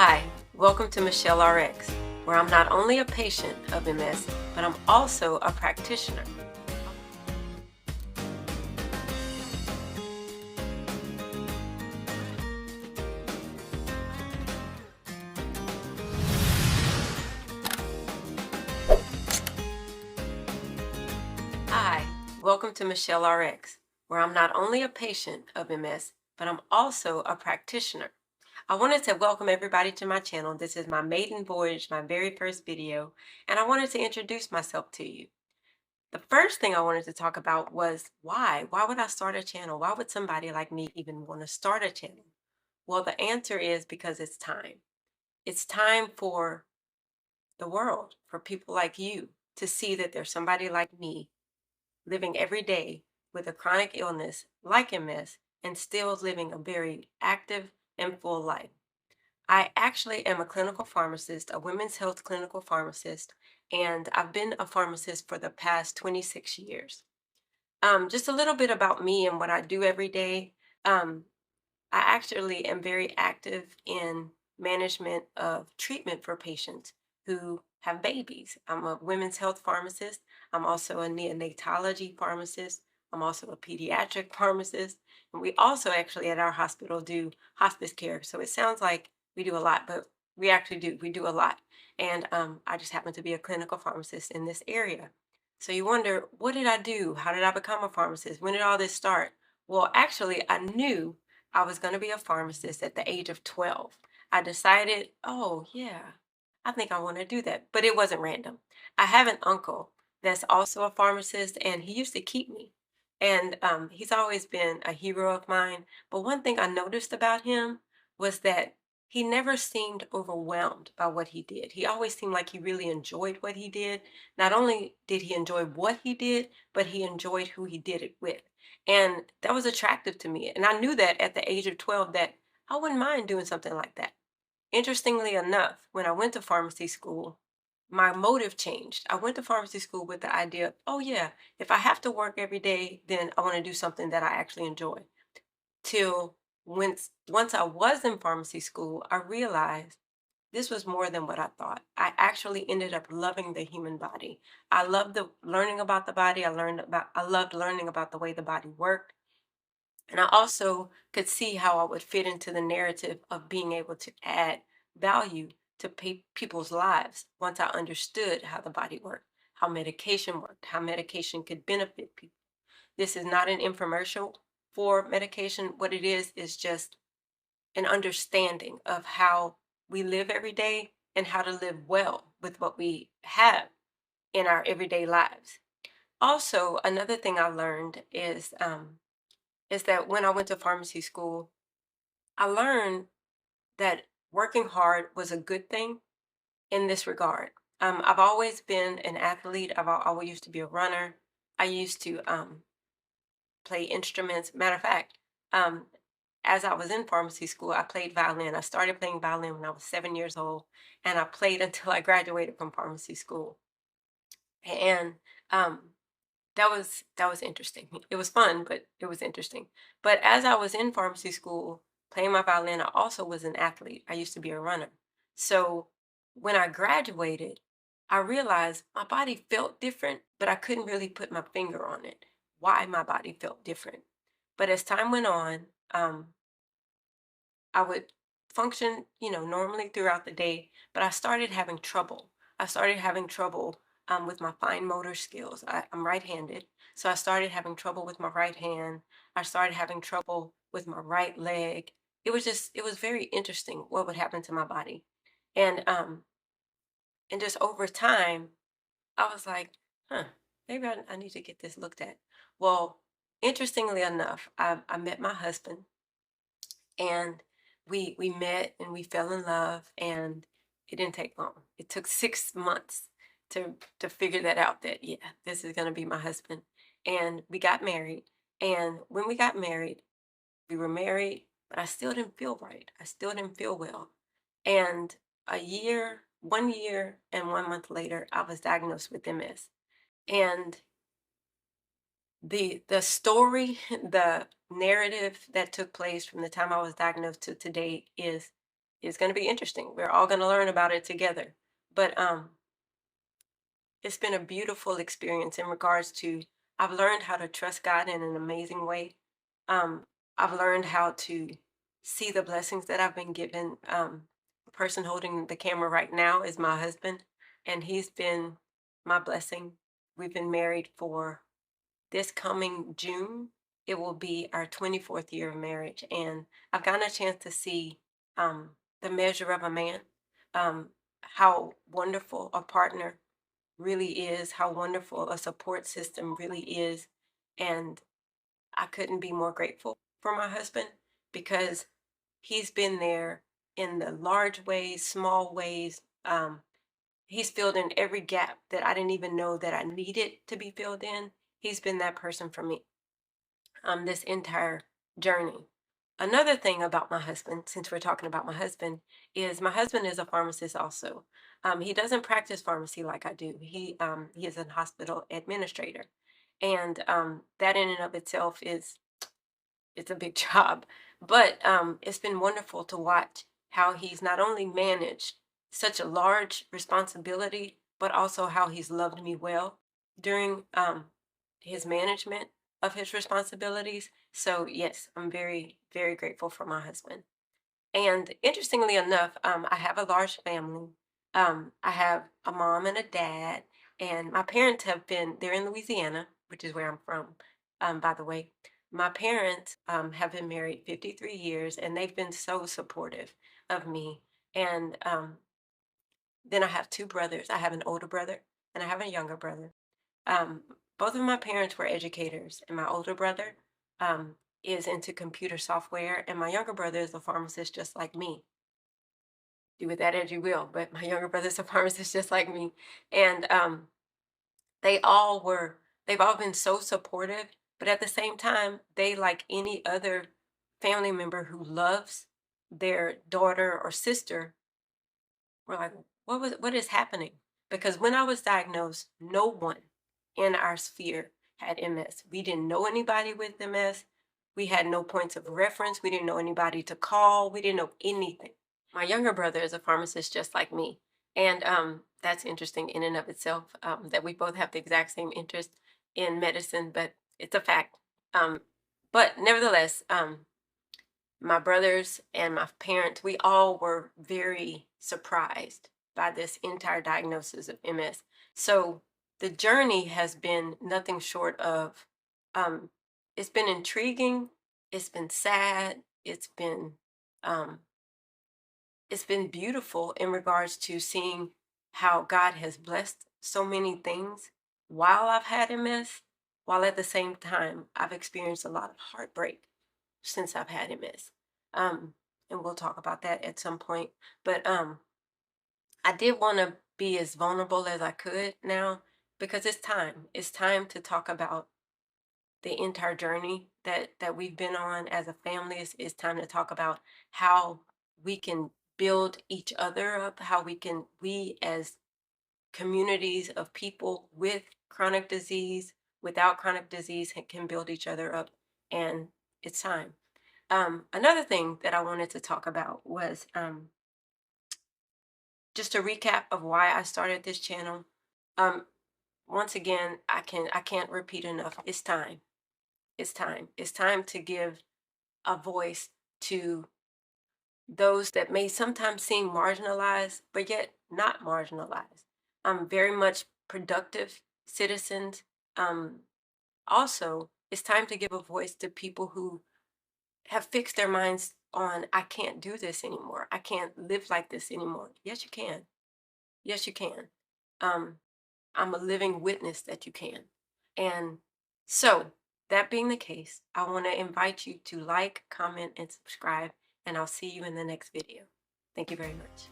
Hi, welcome to MSChelleRx, where I'm not only a patient of MS, but I'm also a practitioner. Hi, welcome to MSChelleRx, where I'm not only a patient of MS, but I'm also a practitioner. I wanted to welcome everybody to my channel. This is my maiden voyage, my very first video, and I wanted to introduce myself to you. The first thing I wanted to talk about was why? Why would I start a channel? Why would somebody like me even want to start a channel? Well, the answer is because it's time. It's time for the world, for people like you to see that there's somebody like me living every day with a chronic illness like MS and still living a very active and full life. I actually am a clinical pharmacist, a women's health clinical pharmacist, and I've been a pharmacist for the past 26 years. Just a little bit about me and what I do every day. Um, I actually am very active in management of treatment for patients who have babies. I'm a women's health pharmacist. I'm also a neonatology pharmacist. I'm also a pediatric pharmacist. And we also actually at our hospital do hospice care. So it sounds like we do a lot, but we actually do. We do a lot. And I just happen to be a clinical pharmacist in this area. So you wonder, what did I do? How did I become a pharmacist? When did all this start? Well, actually, I knew I was going to be a pharmacist at the age of 12. I decided, oh, yeah, I think I want to do that. But it wasn't random. I have an uncle that's also a pharmacist, and he used to keep me. And he's always been a hero of mine. But one thing I noticed about him was that he never seemed overwhelmed by what he did. He always seemed like he really enjoyed what he did. Not only did he enjoy what he did, but he enjoyed who he did it with. And that was attractive to me. And I knew that at the age of 12 that I wouldn't mind doing something like that. Interestingly enough, when I went to pharmacy school, my motive changed. I went to pharmacy school with the idea of, oh yeah, if I have to work every day, then I want to do something that I actually enjoy. Till once I was in pharmacy school, I realized this was more than what I thought. I actually ended up loving the human body. I loved learning about the body. I loved learning about the way the body worked. And I also could see how I would fit into the narrative of being able to add value to people's lives once I understood how the body worked, how medication worked, how medication could benefit people. This is not an infomercial for medication. What it is just an understanding of how we live every day and how to live well with what we have in our everyday lives. Also, another thing I learned is that when I went to pharmacy school, I learned that working hard was a good thing in this regard. I've always been an athlete. Always used to be a runner. I used to play instruments. Matter of fact, um, as I was in pharmacy school, I played violin. I started playing violin when I was 7 years old, and I played until I graduated from pharmacy school. And um, that was interesting. It was fun, but it was interesting. But as I was in pharmacy school playing my violin, I also was an athlete. I used to be a runner. So when I graduated, I realized my body felt different, but I couldn't really put my finger on it, why my body felt different. But as time went on, I would function, normally throughout the day, but I started having trouble. I started having trouble with my fine motor skills. I'm right-handed, so I started having trouble with my right hand. I started having trouble with my right leg. It was very interesting what would happen to my body, and just over time, I was like, huh, maybe I need to get this looked at. Well, interestingly enough, I met my husband and we met and we fell in love, and it didn't take long. It took 6 months to figure that out, that yeah, this is going to be my husband. And we got married, and when we got married, we were married, but I still didn't feel right. I still didn't feel well. And 1 year and 1 month later, I was diagnosed with MS. And the story, the narrative that took place from the time I was diagnosed to today is is going to be interesting. We're all going to learn about it together. But it's been a beautiful experience in regards to I've learned how to trust God in an amazing way. Um, I've learned how to see the blessings that I've been given. The person holding the camera right now is my husband, and he's been my blessing. We've been married for this coming June. It will be our 24th year of marriage, and I've gotten a chance to see um, the measure of a man, how wonderful a partner really is, how wonderful a support system really is. And I couldn't be more grateful for my husband because he's been there in the large ways, small ways. He's filled in every gap that I didn't even know that I needed to be filled in. He's been that person for me this entire journey. Another thing about my husband, since we're talking about my husband is a pharmacist also. He doesn't practice pharmacy like I do. He is a hospital administrator, and that in and of itself is it's a big job. But it's been wonderful to watch how he's not only managed such a large responsibility, but also how he's loved me well during his management of his responsibilities. So yes, I'm very, very grateful for my husband. And interestingly enough, I have a large family. I have a mom and a dad, and my parents they're in Louisiana, which is where I'm from, by the way. My parents have been married 53 years, and they've been so supportive of me. And then I have two brothers. I have an older brother, and I have a younger brother. Um, Both of my parents were educators, and my older brother is into computer software, and my younger brother is a pharmacist just like me. Do with that as you will, but my younger brother's a pharmacist just like me. And they all were, they've all been so supportive, but at the same time, they, like any other family member who loves their daughter or sister, we're like, what is happening? Because when I was diagnosed, no one in our sphere had MS. We didn't know anybody with MS. We had no points of reference. We didn't know anybody to call. We didn't know anything. My younger brother is a pharmacist just like me. And that's interesting in and of itself, that we both have the exact same interest in medicine, but it's a fact. But nevertheless, my brothers and my parents, we all were very surprised by this entire diagnosis of MS. So the journey has been nothing short of, it's been intriguing, it's been sad, um, it's been beautiful in regards to seeing how God has blessed so many things while I've had MS, while at the same time I've experienced a lot of heartbreak since I've had MS. Um, and we'll talk about that at some point. But I did want to be as vulnerable as I could now because it's time. It's time to talk about the entire journey that we've been on as a family. It's time to talk about how we can build each other up, how we as communities of people with chronic disease, without chronic disease, can build each other up. And it's time. Another thing that I wanted to talk about was just a recap of why I started this channel. Um, Once again, I can't repeat enough. It's time. It's time. It's time to give a voice to those that may sometimes seem marginalized, but yet not marginalized. Very much productive citizens. Also, it's time to give a voice to people who have fixed their minds on, I can't do this anymore. I can't live like this anymore. Yes, you can. Yes, you can. Um, I'm a living witness that you can. And so, that being the case, I want to invite you to like, comment, and subscribe, and I'll see you in the next video. Thank you very much.